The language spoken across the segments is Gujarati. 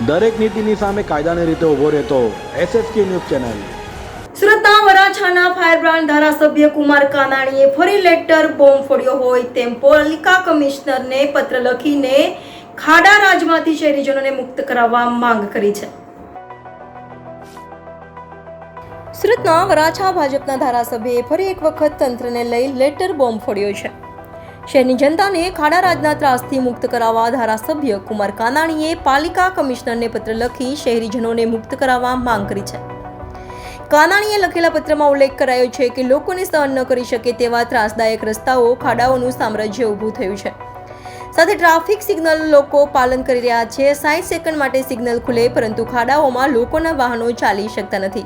દરેક નીતિની સામે કાયદાની રીતે ઊભો રહેતો SSK ન્યૂઝ ચેનલ। સુરતના વરાછાના ફાયર બ્રાન્ડ ધારાસભ્ય કુમાર કાનાણીએ ફરી લેટર બોમ્બ ફોડ્યો હોય તેમ પાલિકા કમિશનરને પત્ર લખીને ખાડા રાજમાંથી શહેરીજનોને મુક્ત કરાવવા માંગ કરી છે। સુરતના વરાછા ભાજપના ધારાસભ્યએ ફરી એક વખત તંત્રને લઈ લેટર બોમ્બ ફોડ્યો છે। શહેરની જનતાને ખાડા રાજના ત્રાસથી મુક્ત કરાવવા ધારાસભ્ય કુમાર કાનાણીએ પાલિકા કમિશનરને પત્ર લખી શહેરીજનોને મુક્ત કરાવવા માંગ કરી છે। કાનાણીએ લખેલા પત્રમાં ઉલ્લેખ કરાયો છે કે લોકોને સહન ન કરી શકે તેવા ત્રાસદાયક રસ્તાઓ ખાડાઓનું સામ્રાજ્ય ઊભું થયું છે। સાથે ટ્રાફિક સિગ્નલ લોકો પાલન કરી રહ્યા છે। 60 સેકન્ડ માટે સિગ્નલ ખુલે પરંતુ ખાડાઓમાં લોકોના વાહનો ચાલી શકતા નથી।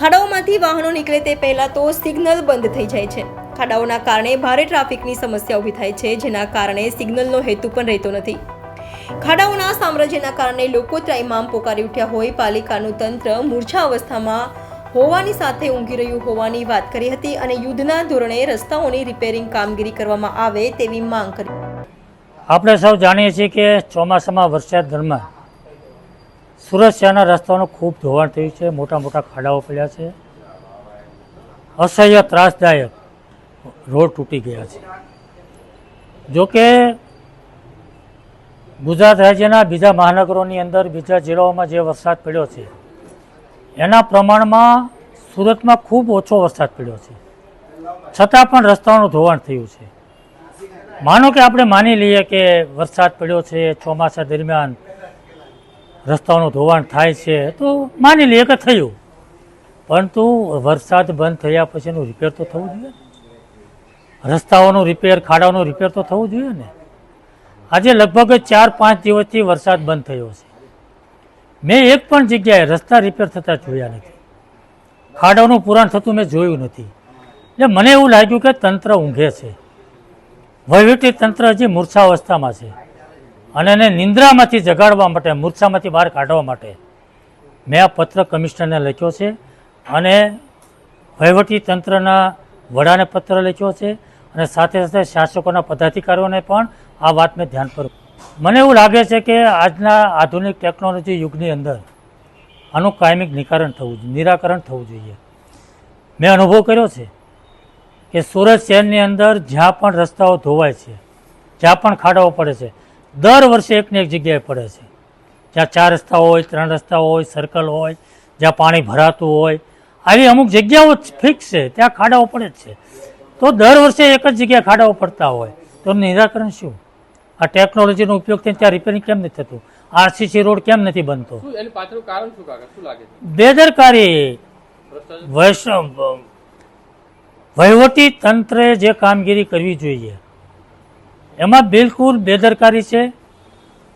ખાડાઓમાંથી વાહનો નીકળે તે પહેલા તો સિગ્નલ બંધ થઈ જાય છે। ખાડાઓના કારણે ભારે ટ્રાફિકની સમસ્યા ઊભી થાય છે, જેના કારણે સિગ્નલનો હેતુ પણ રહેતો નથી। ખાડાઓના સામ્રાજ્યના કારણે લોકો ત્રાહિમામ પોકારી ઉઠ્યા હોય પાલિકાનું તંત્ર મૂર્છા અવસ્થામાં હોવાની સાથે ઊંઘી રહ્યું હોવાની વાત કરી હતી અને યુદ્ધના ધોરણે રસ્તાઓની રિપેરિંગ કામગીરી કરવામાં આવે તેવી માંગ કરી। આપણે સૌ જાણીએ છીએ કે ચોમાસામાં વરસાદ દરમિયાન સુરત શહેરના રસ્તાઓનું ખૂબ ધોવાણ થયું છે। મોટા મોટા ખાડાઓ પડ્યા છે। અસહ્ય ત્રાસદાયક રોડ તૂટી ગયા છે। જોકે ગુજરાત રાજ્યના બીજા મહાનગરોની અંદર બીજા જિલ્લાઓમાં જે વરસાદ પડ્યો છે એના પ્રમાણમાં સુરતમાં ખૂબ ઓછો વરસાદ પડ્યો છે, છતાં પણ રસ્તાઓનું ધોવાણ થયું છે। માનો કે આપણે માની લઈએ કે વરસાદ પડ્યો છે, ચોમાસા દરમિયાન રસ્તાઓનું ધોવાણ થાય છે તો માની લઈએ કે થયું, પરંતુ વરસાદ બંધ થયા પછીનું રિપેર તો થવું જોઈએ। રસ્તાઓનું રિપેર, ખાડાઓનું રિપેર તો થવું જોઈએ ને। આજે લગભગ 4-5 દિવસથી વરસાદ બંધ થયો છે। મેં એક પણ જગ્યાએ રસ્તા રિપેર થતા જોયા નથી, ખાડાઓનું પુરાણ થતું મેં જોયું નથી। એટલે મને એવું લાગ્યું કે તંત્ર ઊંઘે છે, વહીવટી તંત્ર હજી મૂર્છા અવસ્થામાં છે અને એને નિંદ્રામાંથી જગાડવા માટે, મૂર્છામાંથી બહાર કાઢવા માટે મેં આ પત્ર કમિશનરને લખ્યો છે અને વહીવટી તંત્રના વડાને પત્ર લખ્યો છે અને સાથે સાથે શાસકોના પદાધિકારીઓને પણ આ વાત મેં ધ્યાન પર। મને એવું લાગે છે કે આજના આધુનિક ટેકનોલોજી યુગની અંદર આનું કાયમિક નિરાકરણ થવું જોઈએ। મેં અનુભવ કર્યો છે કે સુરત શહેરની અંદર જ્યાં પણ રસ્તાઓ ધોવાય છે, જ્યાં પણ ખાડાઓ પડે છે, દર વર્ષે એકને એક જગ્યાએ પડે છે। જ્યાં 4 રસ્તાઓ હોય, 3 રસ્તાઓ હોય, સર્કલ હોય, જ્યાં પાણી ભરાતું હોય, આવી અમુક જગ્યાઓ ફિક્સ છે ત્યાં ખાડાઓ પડે જ છે। તો દર વર્ષે એક જ જગ્યાએ ખાડાઓ પડતા હોય તો નિરાકરણ શું? આ ટેકનોલોજીનો ઉપયોગ થઈને ત્યાં રિપેરિંગ કેમ નથી થતું? RCC રોડ કેમ નથી બનતો? બેદરકારી। વહીવટી તંત્રે જે કામગીરી કરવી જોઈએ એમાં બિલકુલ બેદરકારી છે,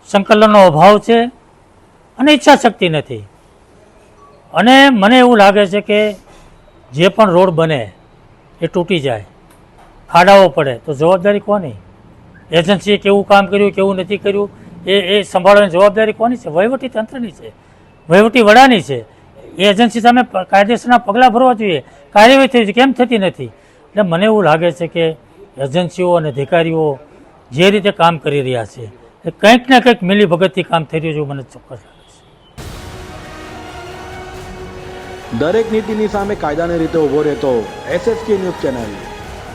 સંકલનનો અભાવ છે અને ઈચ્છા શક્તિ નથી। અને મને એવું લાગે છે કે જે પણ રોડ બને એ તૂટી જાય, ખાડાઓ પડે તો જવાબદારી કોની? એજન્સીએ કેવું કામ કર્યું, કેવું નથી કર્યું એ સંભાળવાની જવાબદારી કોની છે? વહીવટી તંત્રની છે, વહીવટી વડાની છે। એ એજન્સી સામે કાયદેસરના પગલાં ભરવા જોઈએ, કાર્યવાહી થઈ કેમ થતી નથી? એટલે મને એવું લાગે છે કે એજન્સીઓ અને અધિકારીઓ જે રીતે કામ કરી રહ્યા છે એ કંઈક ને કંઈક મિલીભગતથી કામ થઈ રહ્યું છે એવું મને ચોક્કસ લાગે છે। દરેક નીતિની સામે કાયદાની રીતે ઊભો રહેતો SSK ન્યૂઝ ચેનલ।